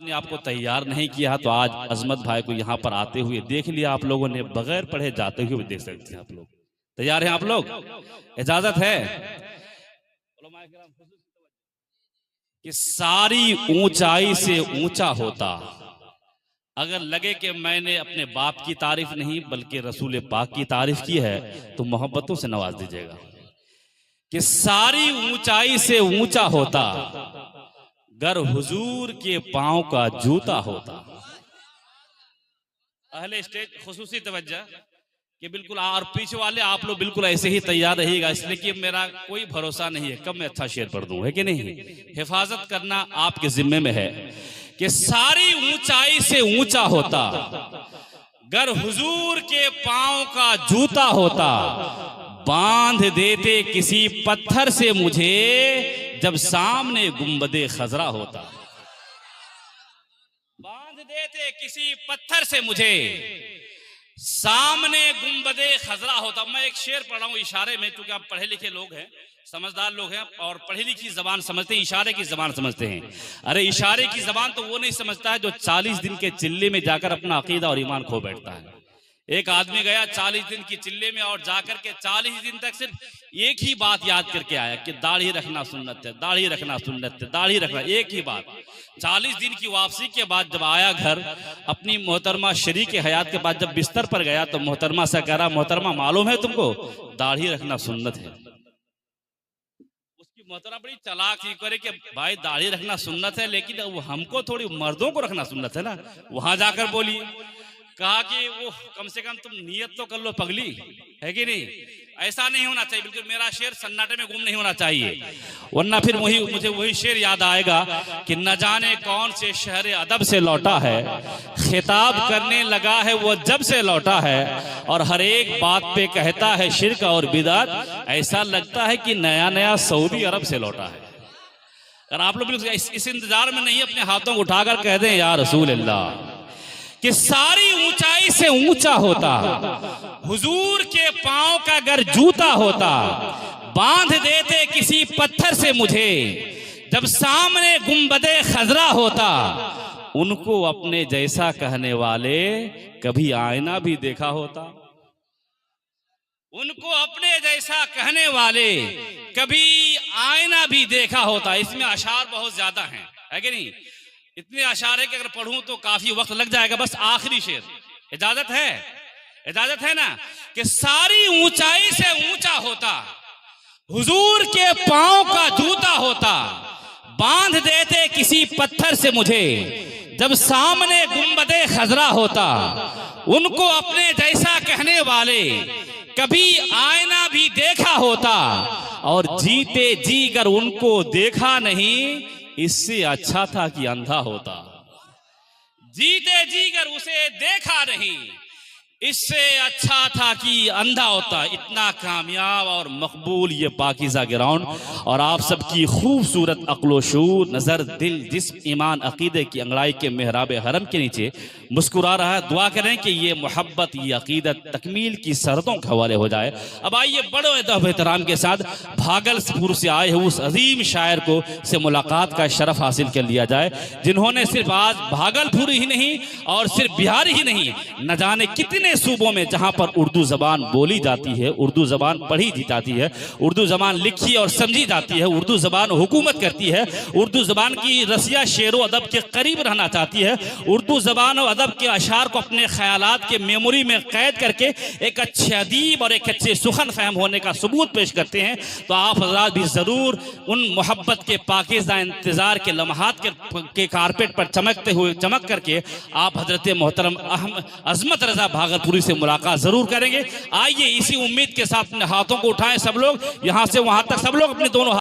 अपने आप को तैयार नहीं किया तो आज अजमत भाई को यहाँ पर आते हुए देख लिया आप लोगों ने, बगैर पढ़े जाते हुए देख सकते हैं आप लोग। तैयार हैं आप लोग? इजाजत है कि सारी ऊंचाई से ऊंचा होता, अगर लगे कि मैंने अपने बाप की तारीफ नहीं बल्कि रसूल पाक की तारीफ की है तो मोहब्बतों से नवाज दीजिएगा। कि सारी ऊंचाई से ऊंचा होता गर हुजूर के पांव का जूता होता। अहले स्टेज खुसूसी तवज्जो कि बिल्कुल, और पीछे वाले आप लोग बिल्कुल ऐसे ही तैयार रहिएगा, इसलिए कि मेरा कोई भरोसा नहीं है कब मैं अच्छा शेर पढ़ दूं, है कि नहीं। हिफाजत करना आपके जिम्मे में है। कि सारी ऊंचाई से ऊंचा होता गर हुजूर के पांव का जूता होता, बांध देते किसी पत्थर से मुझे जब सामने गुंबदे खजरा होता। बांध देते किसी पत्थर से मुझे सामने गुंबदे खजरा होता। मैं एक शेर पढ़ रहा हूं इशारे में, क्योंकि आप पढ़े लिखे लोग हैं, समझदार लोग हैं और पढ़ी लिखी जबान समझते हैं, इशारे की जबान समझते हैं। अरे इशारे की जबान तो वो नहीं समझता है जो 40 दिन के चिल्ले में जाकर अपना अकीदा और ईमान खो बैठता है। एक आदमी गया 40 दिन की चिल्ले में और जाकर के 40 दिन तक सिर्फ एक ही बात याद करके आया कि दाढ़ी रखना सुन्नत है, दाढ़ी रखना सुन्नत है, दाढ़ी रखना, एक ही बात। 40 दिन की वापसी के बाद जब आया घर, अपनी मोहतरमा शरीक हयात के बाद जब बिस्तर पर गया तो मोहतरमा से कह रहा, मोहतरमा मालूम है तुमको दाढ़ी रखना सुन्नत है। उसकी मोहतरमा बड़ी चालाक थी, करे कि भाई दाढ़ी रखना सुन्नत है लेकिन वो हमको थोड़ी मर्दों को रखना सुन्नत है ना। वहां जाकर बोली, कहा कि वो कम से कम तुम नियत तो कर लो पगली, है कि नहीं। ऐसा नहीं होना चाहिए, बिल्कुल मेरा शेर सन्नाटे में गुम नहीं होना चाहिए, वरना फिर मुझे वही शेर याद आएगा कि न जाने कौन से शहर अदब से लौटा है, खिताब करने लगा है वो जब से लौटा है, और हर एक बात पे कहता है शिर्क और बिदात, ऐसा लगता है कि नया नया सऊदी अरब से लौटा है। अगर आप लोग इस इंतजार में नहीं अपने हाथों को उठाकर कह दें या रसूल अल्लाह, कि सारी ऊंचाई से ऊंचा होता हुजूर के पांव का अगर जूता होता, बांध देते किसी पत्थर से मुझे जब सामने गुंबदे खजरा होता। उनको अपने जैसा कहने वाले कभी आईना भी देखा होता, उनको अपने जैसा कहने वाले कभी आईना भी देखा होता। इसमें अशार बहुत ज्यादा हैं, है कि नहीं। इतने अशार है कि अगर पढ़ूं तो काफी वक्त लग जाएगा। बस आखिरी शेर, इजाजत है? इजाजत है ना। कि सारी ऊंचाई से ऊंचा होता हुजूर के पांव का जूता होता, बांध देते किसी पत्थर से मुझे जब सामने गुंबदे खजरा होता। उनको अपने जैसा कहने वाले कभी आईना भी देखा होता, और जीते जी कर उनको देखा नहीं, इससे अच्छा था कि अंधा होता। जीते जी कर उसे देखा नहीं, इससे अच्छा था कि अंधा होता। इतना कामयाब और मकबूल ये पाकीज़ा ग्राउंड और आप सबकी खूबसूरत अक्लो शूर, नज़र, दिल, जिस्म, ईमान, अकीदे की अंगड़ाई के मेहराब हरम के नीचे मुस्कुरा रहा है। दुआ करें कि ये मोहब्बत, ये अकीदत तकमील की सरहदों के हवाले हो जाए। अब आइए बड़े अदब एहतराम के साथ भागलपुर से आए हुए उस अजीम शायर को से मुलाकात का शरफ हासिल कर लिया जाए, जिन्होंने सिर्फ आज भागलपुर ही नहीं और सिर्फ बिहार ही नहीं, न जाने कितने सूबों में जहां पर उर्दू जबान बोली जाती है, उर्दू जबान पढ़ी जाती है, उर्दू जबान लिखी और समझी जाती है, उर्दू जबान हुकूमत करती है, उर्दू जबान की रसिया शेरो अदब के करीब रहना चाहती है, उर्दू जबान और अदब के अशार को अपने ख्यालात के मेमोरी में कैद करके एक अच्छे अदीब और एक अच्छे सुखन फहम होने का सबूत पेश करते हैं। तो आप हज़रात भी जरूर उन मोहब्बत के पाकीज़ा इंतजार के लम्हात के कारपेट पर चमकते हुए चमक करके आप हजरत मोहतरम अजमत रजा भागलपुरी से मुलाकात जरूर करेंगे। आइए इसी उम्मीद के साथ अपने हाथों को उठाएं सब लोग, यहां से वहां तक सब लोग अपने दोनों